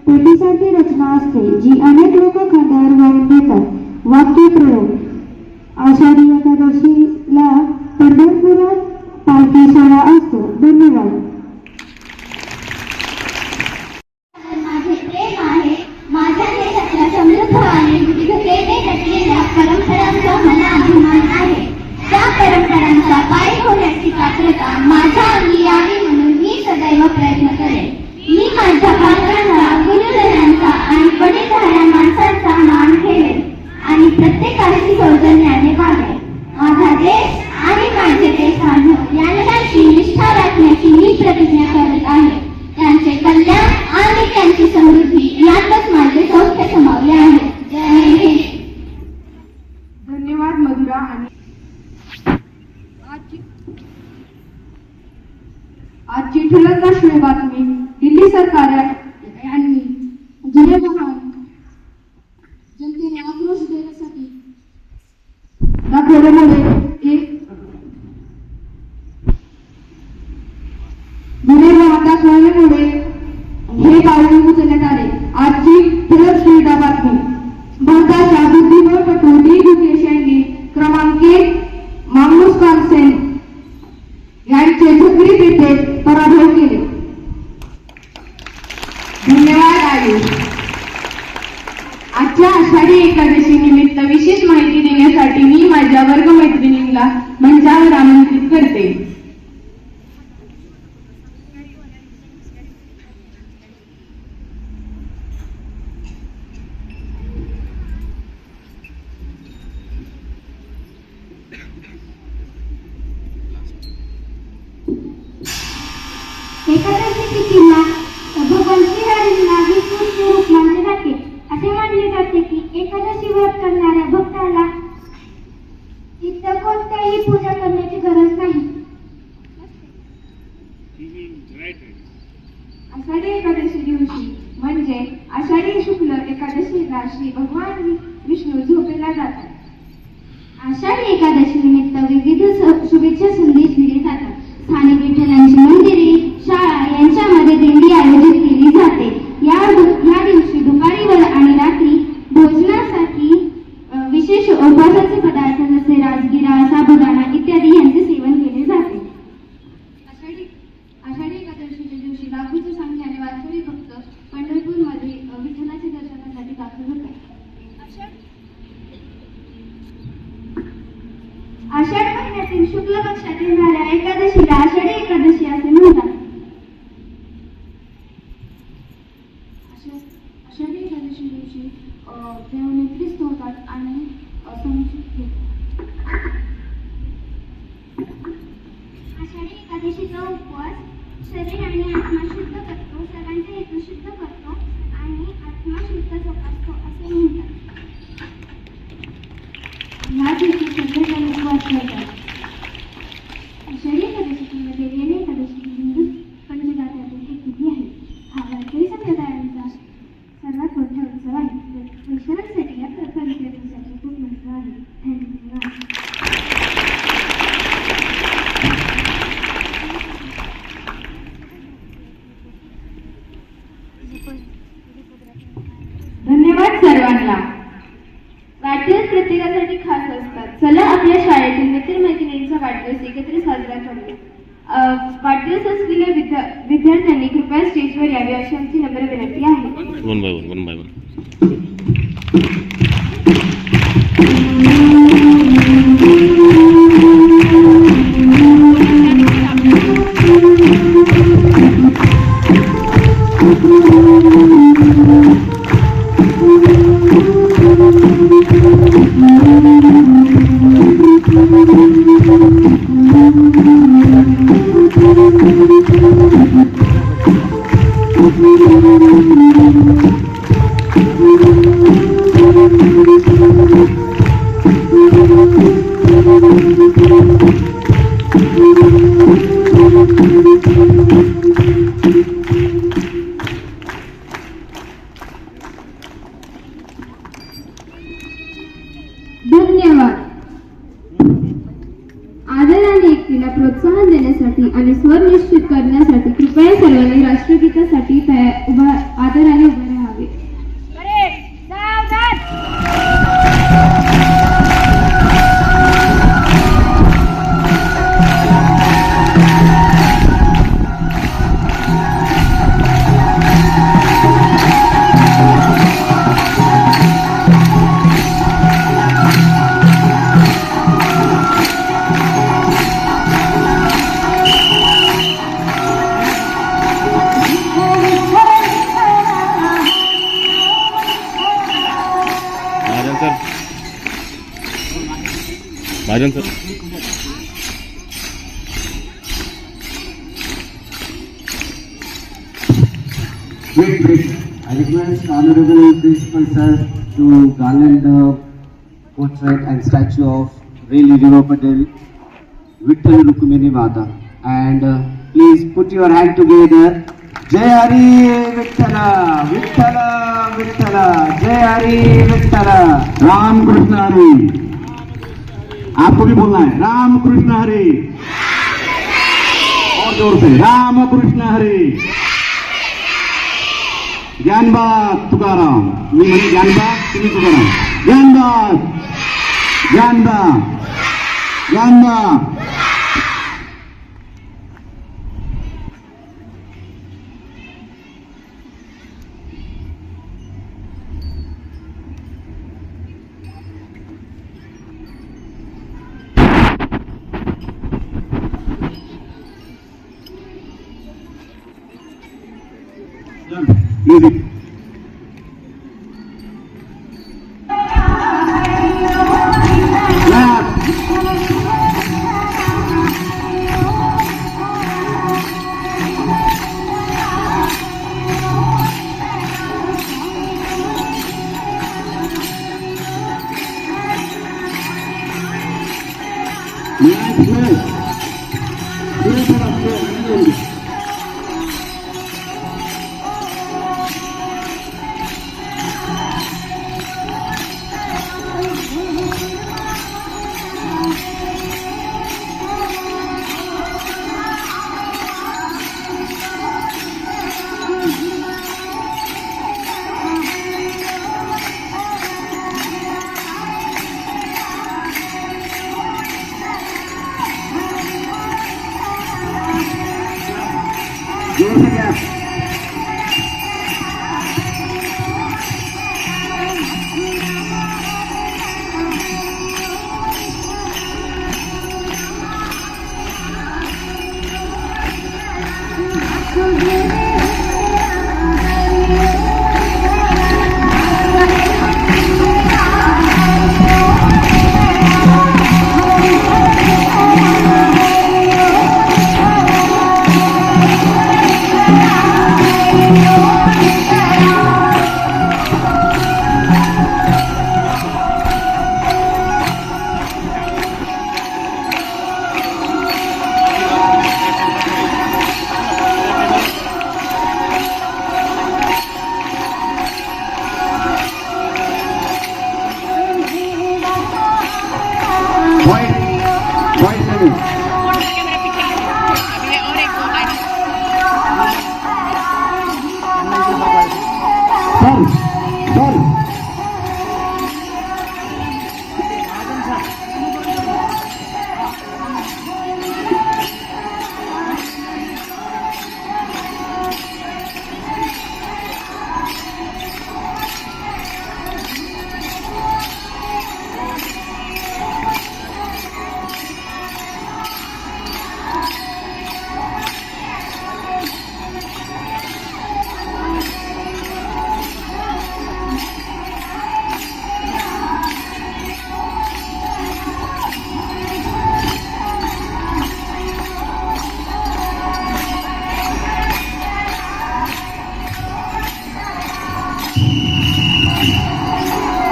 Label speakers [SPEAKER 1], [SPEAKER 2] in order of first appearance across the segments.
[SPEAKER 1] पेटीसारखी रचना असते जी अनेक लोक खांद्यावर वाहून घेतात। वाक्यप्रयोग: आषाढी एकादशीला पंढरपुरात पालखी सोहळा असतो। धन्यवाद।
[SPEAKER 2] माझे प्रेम आहे माझ्या देशातल्या समृद्ध आणि विविधतेने नटलेल्या परंपरांचा मला अभिमान आहे। त्या परंपरांचा पाय होण्याची पात्रता माझ्या अंगी यावी म्हणून मी सदैव प्रयत्न करेन। मी माझ्या पालकांचा, गुरुजनांचा आणि वडीलधाऱ्या माणसांचा मान ठेवेन आणि प्रत्येकाशी सौजन्याने वागेन। माझा देश आणि माझे देश यांच्याशी निष्ठा राखण्याची मी प्रतिज्ञा करत आहे। त्यांचे कल्याण आणि त्यांची समृद्धी यातच माझे सौख्य समावले आहे। जय हिंद।
[SPEAKER 3] धन्यवाद मधुरा। आणि आजची ठळक राष्ट्रीय बातमी: दिल्ली सरकार यांनी जुने वाहन जनतेने आक्रोश देण्यासाठी दाखवल्यामुळे हे पाऊल उचलण्यात आले। आजची ठळक क्रीडा बातमी: भारताच्या बुद्धिबळपटू डी गुकेश यांनी क्रमांक 1 माग्नुस कार्लसेन यांचे झुकरी येथे पराभव केले। धन्यवाद आयुष। आजच्या आषाढी एकादशी निमित्त विशेष माहिती देण्यासाठी मी माझ्या वर्गमैत्रिणींना मंचावर आमंत्रित करते।
[SPEAKER 2] एकादशी तिथीला भगवान श्रीहरींना विष्णू स्वरूप मानले जाते। असे मानले जाते की एकादशी व्रत करणाऱ्या भक्ताला इतर कोणत्याही पूजा करण्याची गरज नाही।
[SPEAKER 3] आषाढी एकादशी दिवशी म्हणजे आषाढी शुक्ल एकादशीला श्री भगवान विष्णू झोपेला जातात।
[SPEAKER 2] आषाढी एकादशी निमित्त विविध शुभेच्छा संदेश दिले जातात। स्थानिक विठ्ठलांची मंदिरे, शाळा यांच्यामध्ये दिंडी आयोजित केली जाते। या दिवशी दुपारी व आणि रात्री भोजनासाठी विशेष उपवासाचे पदार्थ जसे राजगिरा, साबुदाणा इत्यादी यांचे सेवन केले जाते।
[SPEAKER 3] आषाढी एकादशीच्या दिवशी लाखोच्या संख्येने वारकरी भक्त पंढरपूरमध्ये विठ्ठलाच्या दर्शनासाठी दाखल होतात।
[SPEAKER 2] महिन्यातील शुक्ल पक्षात येणाऱ्या एकादशीला आषाढी एकादशी असे म्हणतात.
[SPEAKER 3] आषाढी एकादशी दिवशी देवाने ख्रिस्त होतात आणि संचित घेतात.
[SPEAKER 2] आषाढी एकादशीचा उपवास शरीर आणि आत्मा शुद्ध करतो, सर्वांचे हेतू शुद्ध करतो आणि आत्मा शुद्ध जोपासतो असे म्हणतात.
[SPEAKER 3] या दिवशी संध्याकाळी उपवास करतात.
[SPEAKER 2] आषाढी एकादशीमध्ये देवी एकादशी हिंदू पंचगात्यातील एक तिथी आहे. हा वारकरी संप्रदायांचा सर्वात मोठा उत्सव आहे. वैष्णवांसाठी या पवित्र दिवसाचे खूप महत्त्व आहे. धन्यवाद.
[SPEAKER 3] धन्यवाद सर्वांना. वाढदिवस प्रत्येकासाठी खास असतात. चला आपल्या शाळेतील मित्रमैत्रिणींचा वाढदिवस एकत्र साजरा करूया. वाढदिवस असलेल्या विद्यार्थ्यांनी कृपया स्टेजवर यावे अशी आमची नम्र विनंती आहे.
[SPEAKER 4] One by one.
[SPEAKER 3] धन्यवाद. आदराने एकतेला प्रोत्साहन देण्यासाठी आणि स्वर निश्चित करण्यासाठी कृपया सर्वांनी राष्ट्रगीतासाठी आदराने उभे राहावे.
[SPEAKER 4] Mahajan sir.
[SPEAKER 5] Great. I request Honorable Principal Sir to garland the portrait and statue of Reli Rivapadil Vittal Rukmini Mata. And please put your hand together. Jai Hari Vittala, Vittala, Vittala, Jai Hari Vittala. Ram Krishna Hari. आपको भी बोलना है राम कृष्ण हरि. और जोर से राम कृष्ण हरि. ज्ञानबाद तुकाराम. मी म्हणजे ज्ञानबाद, तुम्ही Tukaram. ज्ञानबाद, ज्ञानबाद, ज्ञानबाद. Music. Clap.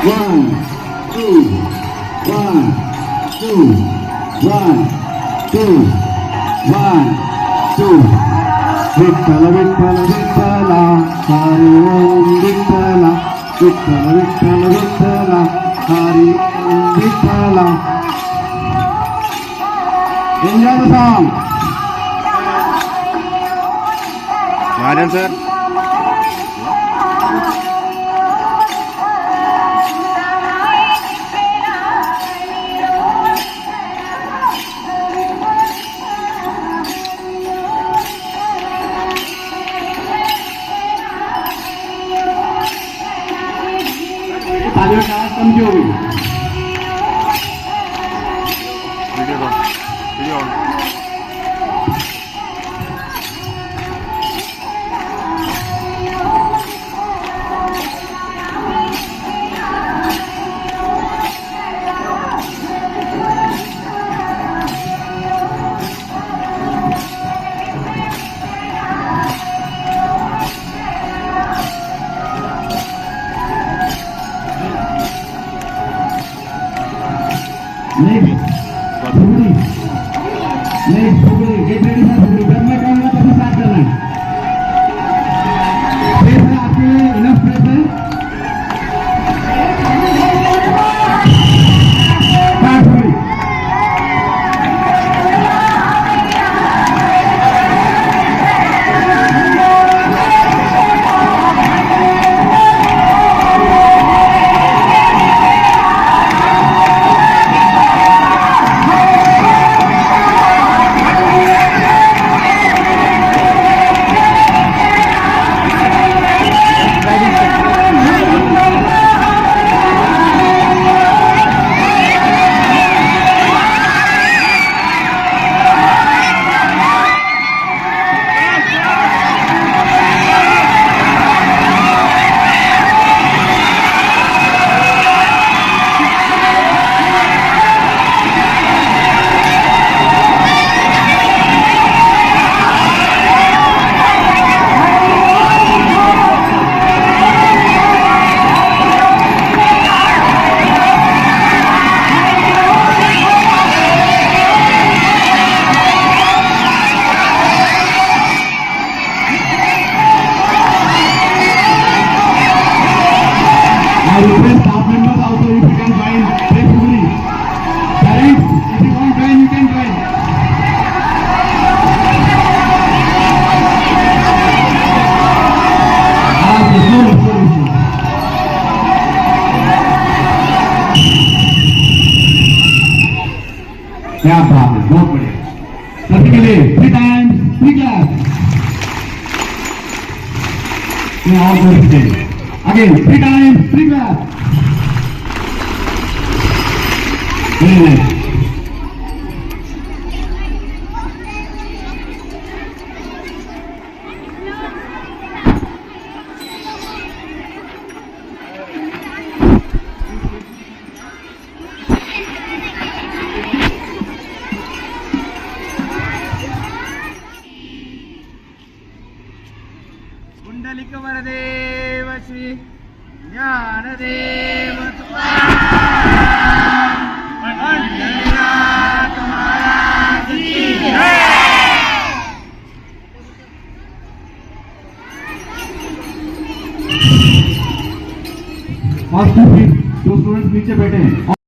[SPEAKER 5] 1, 2, 1, 2, 1, 2, 1, 2. Vitthal Vitthal विठ्ठला हरी ओम विठ्ठला विठ्ठल विठ्ठल विठ्ठला हरी ओम विठ्ठला. Enjoy the song.
[SPEAKER 4] Mahajan sir
[SPEAKER 5] तालियों का समझो भी.
[SPEAKER 4] Video on.
[SPEAKER 5] Next, get ready for Fugri. जब मैं कहूँगा तभी start करना है. Space है आपके लिए, enough space है. Start Fugri. I request staff members also if you can join Play Fugri. Parents, if you want to join, you can join. क्या बात है, बहुत बढ़िया. सभी के लिए 3 times 3 claps. All good things. Again, 3 times 3 claps. Very nice.
[SPEAKER 6] Kundalik वरदेव Shri Dnyandev Tukaram Pandharinath Maharaj की जय.
[SPEAKER 5] और 2 students नीचे बैठे हैं.